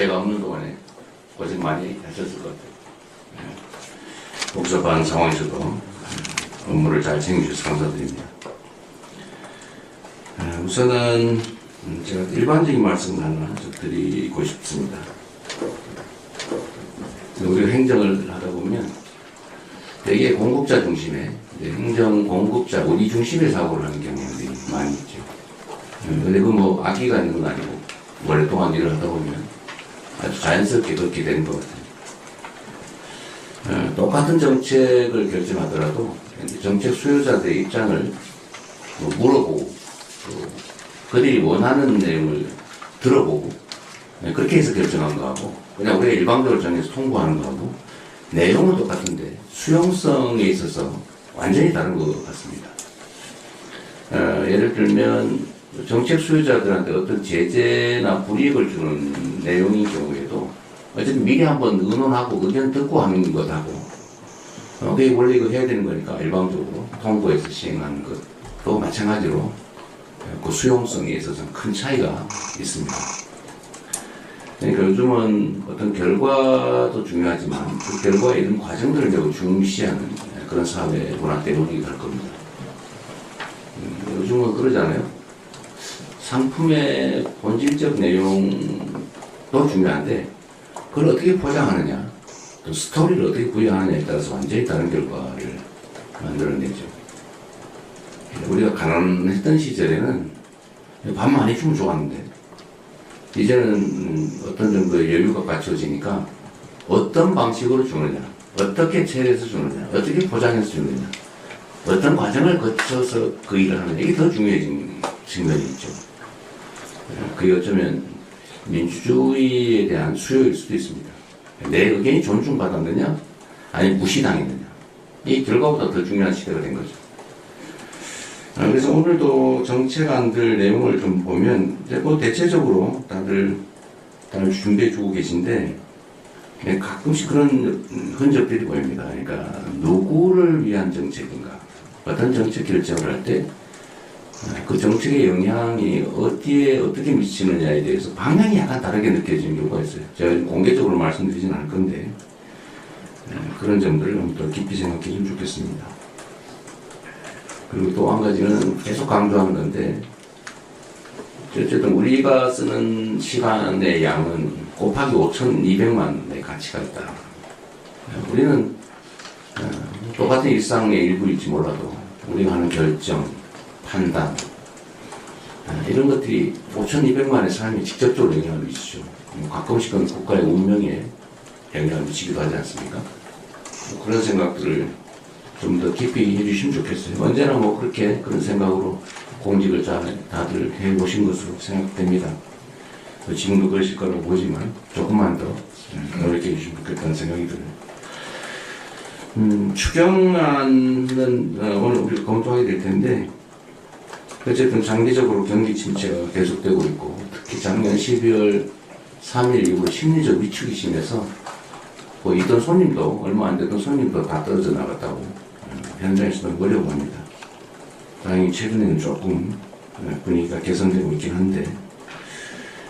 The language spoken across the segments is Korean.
제가 없는 동안에 고생 많이 하셨을 것 같아요. 복잡한 상황에서도 업무를 잘 챙겨주셔서 감사드립니다. 우선은 제가 일반적인 말씀을 하나 드리고 싶습니다. 우리가 행정을 하다 보면 되게 공급자 중심의 행정 공급자 우리 중심의 사고를 하는 경향들이 많이 있죠. 근데 그 뭐 악의가 있는 건 아니고 오랫동안 일을 하다 보면 아주 자연스럽게 그렇게 되는 것 같아요. 똑같은 정책을 결정하더라도 정책 수요자들의 입장을 물어보고 그들이 원하는 내용을 들어보고 그렇게 해서 결정한 거하고 그냥 우리가 일방적으로 정해서 통보하는 거하고 내용은 똑같은데 수용성에 있어서 완전히 다른 것 같습니다. 예를 들면 정책 수요자들한테 어떤 제재나 불이익을 주는 내용인 경우에도 어쨌든 미리 한번 의논하고 의견 듣고 하는 것하고 그게 원래 이거 해야 되는 거니까 일방적으로 통보해서 시행하는 것도 마찬가지로 그 수용성에 있어서는 큰 차이가 있습니다. 그러니까 요즘은 어떤 결과도 중요하지만 그 결과의 이런 과정들을 매우 중시하는 그런 사회 문화 때문이 될 겁니다. 요즘은 그러잖아요. 상품의 본질적 내용도 중요한데 그걸 어떻게 포장하느냐 또 스토리를 어떻게 구현하느냐에 따라서 완전히 다른 결과를 만들어내죠. 우리가 가난했던 시절에는 밥 많이 주면 좋았는데 이제는 어떤 정도의 여유가 갖춰지니까 어떤 방식으로 주느냐 어떻게 처리해서 주느냐 어떻게 포장해서 주느냐 어떤 과정을 거쳐서 그 일을 하느냐 이게 더 중요해진 측면이 있죠. 그게 어쩌면 민주주의에 대한 수요일 수도 있습니다. 내 의견이 존중받았느냐 아니면 무시당했느냐 이 결과보다 더 중요한 시대가 된 거죠. 그래서 오늘도 정책안들 내용을 좀 보면 뭐 대체적으로 다들 준비해 주고 계신데 가끔씩 그런 흔적들이 보입니다. 그러니까 누구를 위한 정책인가 어떤 정책 결정을 할 때 그 정책의 영향이 어디에 어떻게 미치느냐에 대해서 방향이 약간 다르게 느껴지는 경우가 있어요. 제가 공개적으로 말씀드리진 않을 건데 그런 점들을 좀 더 깊이 생각해 주면 좋겠습니다. 그리고 또 한 가지는 계속 강조하는 건데 어쨌든 우리가 쓰는 시간의 양은 곱하기 5,200만의 가치가 있다. 우리는 똑같은 일상의 일부일지 몰라도 우리가 하는 결정, 판단 이런 것들이 5,200만의 삶에 직접적으로 영향을 미치죠. 가끔씩은 국가의 운명에 영향을 미치기도 하지 않습니까? 그런 생각들을 좀 더 깊이 해주시면 좋겠어요. 언제나 뭐 그렇게 그런 생각으로 공직을 다들 해보신 것으로 생각됩니다. 지금도 그러실 거라고 보지만 조금만 더 노력해 주시면 좋겠다는 생각이 들어요. 추경안은 오늘 우리가 검토하게 될 텐데 어쨌든 장기적으로 경기 침체가 계속되고 있고 특히 작년 12월 3일 이후로 심리적 위축이 심해서 뭐 있던 손님도 얼마 안 되던 손님도 다 떨어져 나갔다고 현장에서도 어려워합니다. 다행히 최근에는 조금 분위기가 개선되고 있긴 한데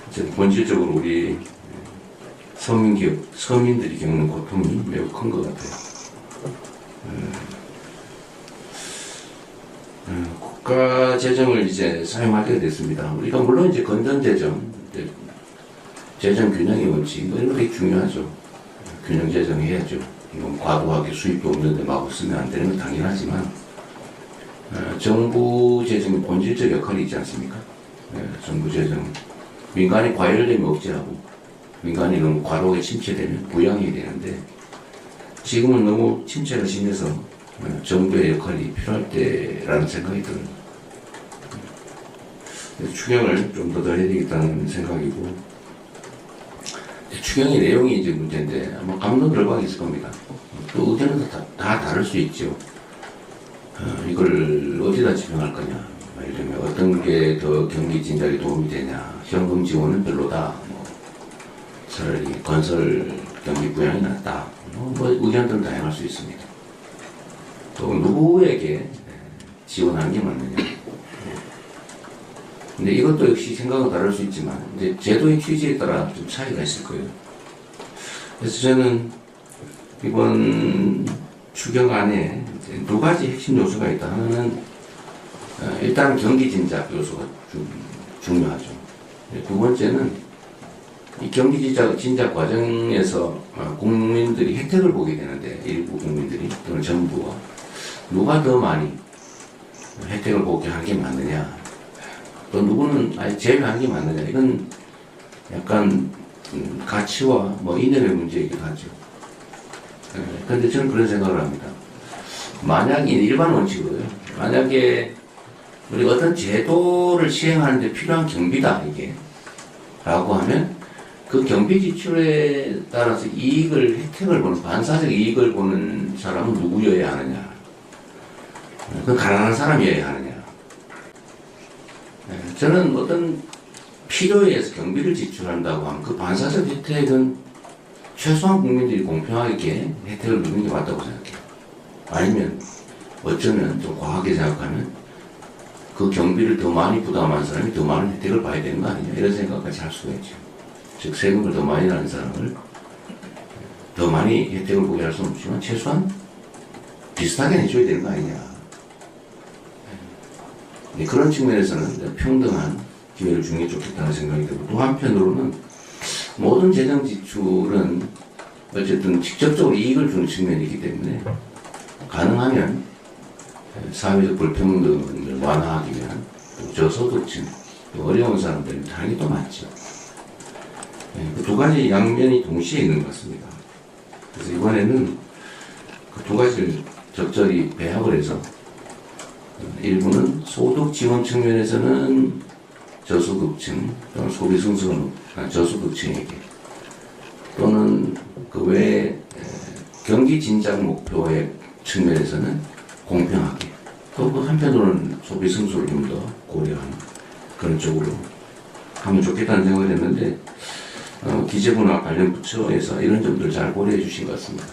어쨌든 본질적으로 우리 서민들이 겪는 고통이 매우 큰 것 같아요. 국가 재정을 이제 사용하게 됐습니다. 우리가 물론 이제 건전 재정, 재정 균형의 원칙 이런 거 되게 중요하죠. 균형 재정해야죠. 이건 과도하게 수입도 없는데 마구 쓰면 안 되는 건 당연하지만 정부 재정의 본질적 역할이 있지 않습니까? 정부 재정 민간이 과열되면 억제하고 민간이 너무 과도하게 침체되면 부양이 되는데 지금은 너무 침체가 심해서 정부의 역할이 필요할 때라는 생각이 들어요. 추경을 좀 더 해야 되겠다는 생각이고 추경의 내용이 이제 문제인데 아마 감론 결과가 있을 겁니다. 또 의견은 다 다를 수 있죠. 이걸 어디다 집행할 거냐, 이러면 어떤 게 더 경기 진작에 도움이 되냐, 현금 지원은 별로다, 차라리 건설 경기 부양이 낫다, 뭐 의견들은 다양할 수 있습니다. 또 누구에게 지원하는 게 맞느냐. 근데 이것도 역시 생각은 다를 수 있지만, 이제 제도의 취지에 따라 좀 차이가 있을 거예요. 그래서 저는 이번 추경안에 이제 두 가지 핵심 요소가 있다. 하나는 일단 경기 진작 요소가 좀 중요하죠. 두 번째는 이 경기 진작 과정에서 국민들이 혜택을 보게 되는데, 일부 국민들이 또는 정부가 누가 더 많이 혜택을 보게 하는 게 맞느냐, 또 누구는 아예 제외하는 게 맞느냐, 이건 약간 가치와 뭐 이념의 문제이기도 하죠. 그런데 저는 그런 생각을 합니다. 만약에 일반 원칙으로요, 만약에 우리가 어떤 제도를 시행하는데 필요한 경비다 이게 라고 하면 그 경비 지출에 따라서 이익을, 혜택을 보는, 반사적 이익을 보는 사람은 누구여야 하느냐, 그 가난한 사람이어야 하느냐. 저는 어떤 필요에 의해서 경비를 지출한다고 하면 그 반사적 혜택은 최소한 국민들이 공평하게 혜택을 누리는 게 맞다고 생각해요. 아니면 어쩌면 좀 과하게 생각하면 그 경비를 더 많이 부담한 사람이 더 많은 혜택을 봐야 되는 거 아니냐, 이런 생각까지 할 수가 있죠. 즉 세금을 더 많이 내는 사람을 더 많이 혜택을 보게 할 수는 없지만 최소한 비슷하게 내줘야 되는 거 아니냐. 그런 측면에서는 평등한 기회를 주는 게 좋겠다는 생각이 들고, 또 한편으로는 모든 재정 지출은 어쨌든 직접적으로 이익을 주는 측면이기 때문에 가능하면 사회적 불평등을 완화하기 위한 저소득층, 또 어려운 사람들이 당연히 또 많죠. 그 두 가지 양면이 동시에 있는 것 같습니다. 그래서 이번에는 그 두 가지를 적절히 배합을 해서 일부는 소득 지원 측면에서는 저소득층 또는 소비 승수는 저소득층에게, 또는 그 외에 경기 진작 목표의 측면에서는 공평하게, 또 그 한편으로는 소비 승수를 좀 더 고려하는 그런 쪽으로 하면 좋겠다는 생각을 했는데, 기재부나 관련 부처에서 이런 점들을 잘 고려해 주신 것 같습니다.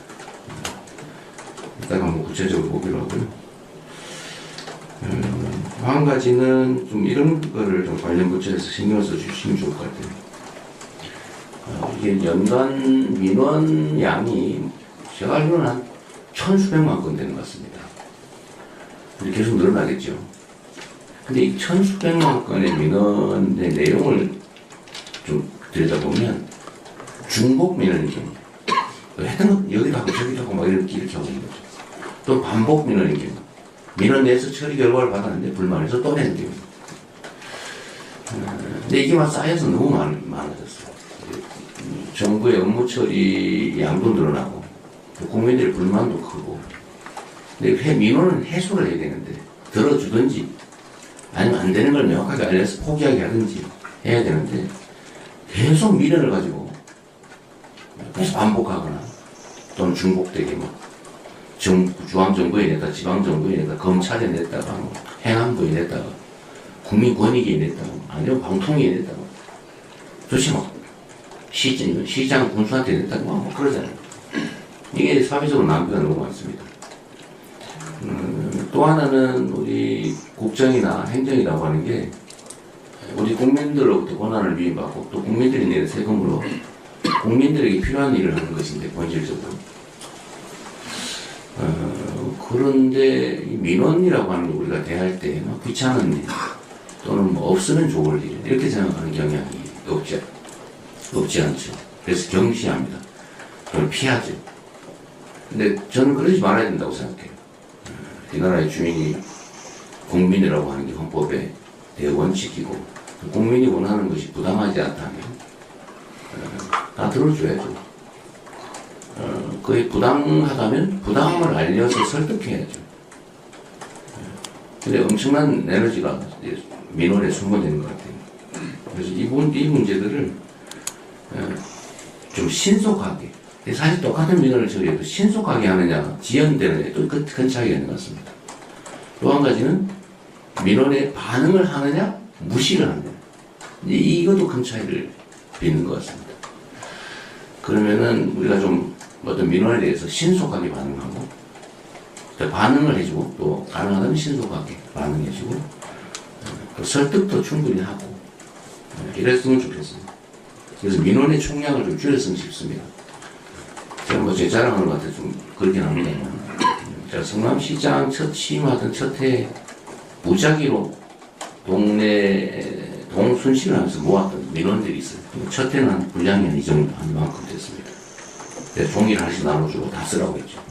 이따가 한번 구체적으로 보기로 하고요. 한 가지는 좀 이런 거를 좀 관련 부처에서 신경 써 주시면 좋을 것 같아요. 이게 연간 민원 양이 제가 알기로는 한 1,000수백만 건 되는 것 같습니다. 근데 계속 늘어나겠죠. 근데 이 1,000수백만 건의 민원의 내용을 좀 들여다보면 중복 민원인 경우, 했던 것 여기도 하고 저기도 하고 막 이렇게 하고 있는 거죠. 또 반복 민원인 경우, 민원 내에서 처리 결과를 받았는데 불만해서 또 내는 경우. 근데 이게 막 쌓여서 너무 많아졌어요. 정부의 업무 처리 양도 늘어나고, 국민들의 불만도 크고. 근데 민원은 해소를 해야 되는데, 들어주든지, 아니면 안 되는 걸 명확하게 알려서 포기하게 하든지 해야 되는데, 계속 민원을 가지고 계속 반복하거나, 또는 중복되게 막, 중앙정부에 냈다가, 지방정부에 냈다가, 검찰에 냈다가, 뭐 행안부에 냈다가, 국민권익위에 냈다가, 아니면 방통위에 냈다가, 도대체 막, 시장 군수한테 냈다가, 뭐 그러잖아요. 이게 사회적으로 낭비가 너무 많습니다. 또 하나는 우리 국정이나 행정이라고 하는 게 우리 국민들로부터 권한을 위임받고 또 국민들이 내는 세금으로 국민들에게 필요한 일을 하는 것인데, 본질적으로. 그런데 민원이라고 하는 걸 우리가 대할 때 귀찮은 일 또는 뭐 없으면 좋을 일, 이렇게 생각하는 경향이 없지 않죠. 그래서 경시합니다. 그걸 피하죠. 근데 저는 그러지 말아야 된다고 생각해요. 이 나라의 주인이 국민이라고 하는 게 헌법의 대원칙이고, 국민이 원하는 것이 부당하지 않다면 다 들어줘야죠. 그게 부당하다면 부당함을 알려서 설득해야죠. 근데 엄청난 에너지가 민원에 숨어있는 것 같아요. 그래서 이 문제들을 좀 신속하게, 사실 똑같은 민원을 처리해도 신속하게 하느냐, 지연되느냐, 또 큰 차이가 있는 것 같습니다. 또 한 가지는 민원에 반응을 하느냐, 무시를 하느냐. 이것도 큰 차이를 빚는 것 같습니다. 그러면은 우리가 좀 어떤 민원에 대해서 신속하게 반응하고, 반응을 해주고, 또 가능하다면 신속하게 반응해주고, 또 설득도 충분히 하고 이랬으면 좋겠어요. 그래서 민원의 총량을 좀 줄였으면 싶습니다. 제가 뭐 제 자랑하는 것 같아서 좀 그렇긴 합니다만, 제가 성남시장 첫 취임하던 첫 해에 무작위로 동네 동순신을 하면서 모았던 민원들이 있어요. 첫 해는 한 분량이 한 이 정도 한 만큼 됐습니다. 그래서 종이를 하나씩 나눠주고 다 쓰라고 했죠.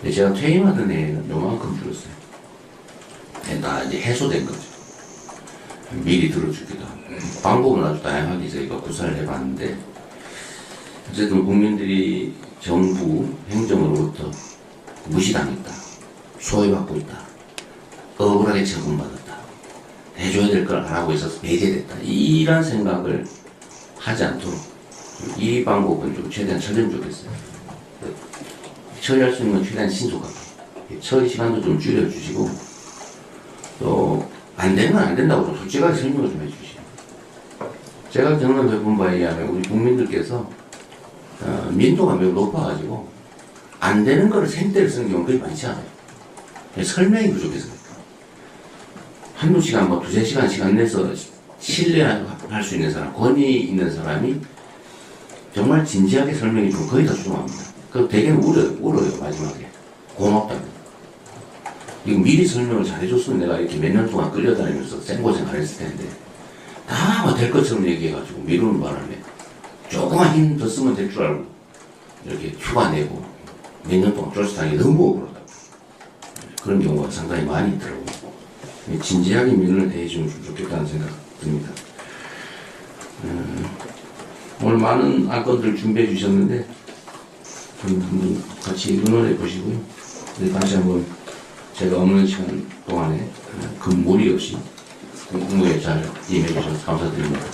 근데 제가 퇴임하던 해에는 요만큼 줄었어요. 다 이제 해소된 거죠. 미리 들어주기도 하고. 방법은 아주 다양하게 저희가 구사를 해봤는데, 어쨌든 국민들이 정부, 행정으로부터 무시당했다, 소외받고 있다, 억울하게 처분받았다, 해줘야 될 걸 안 하고 있어서 배제됐다, 이런 생각을 하지 않도록 이 방법은 좀 최대한 처리하면 좋겠어요. 처리할 수 있는 건 최대한 신속하게 처리 시간도 좀 줄여주시고, 또 안 되면 안 된다고 좀 솔직하게 설명을 좀 해주시고, 제가 경험해본 바에 의하면 우리 국민들께서 민도가 매우 높아가지고 안 되는 거를 생떼를 쓰는 경우가 거의 많지 않아요. 설명이 부족해서 그럴까. 한두 시간, 뭐 두세 시간 시간 내서 신뢰할 수 있는 사람, 권위 있는 사람이 정말 진지하게 설명해 주면 거의 다 수긍합니다. 그럼 대개는 울어요, 마지막에. 고맙다고. 이거 미리 설명을 잘 해줬으면 내가 이렇게 몇 년 동안 끌려다니면서 생고생 안 했을 텐데, 다 뭐 될 것처럼 얘기해가지고 미루는 바람에 조금만 힘 더 쓰면 될 줄 알고 이렇게 휴가 내고 몇 년 동안 쫄수당이 너무 억울하다고. 그런 경우가 상당히 많이 있더라고요. 진지하게 민원을 대해주면 좋겠다는 생각 듭니다. 오늘 많은 안건들을 준비해 주셨는데 한번 같이 의논해 보시고요. 다시 한번 제가 없는 시간 동안에 큰 무리 없이 공부에 잘 임해 주셔서 감사드립니다.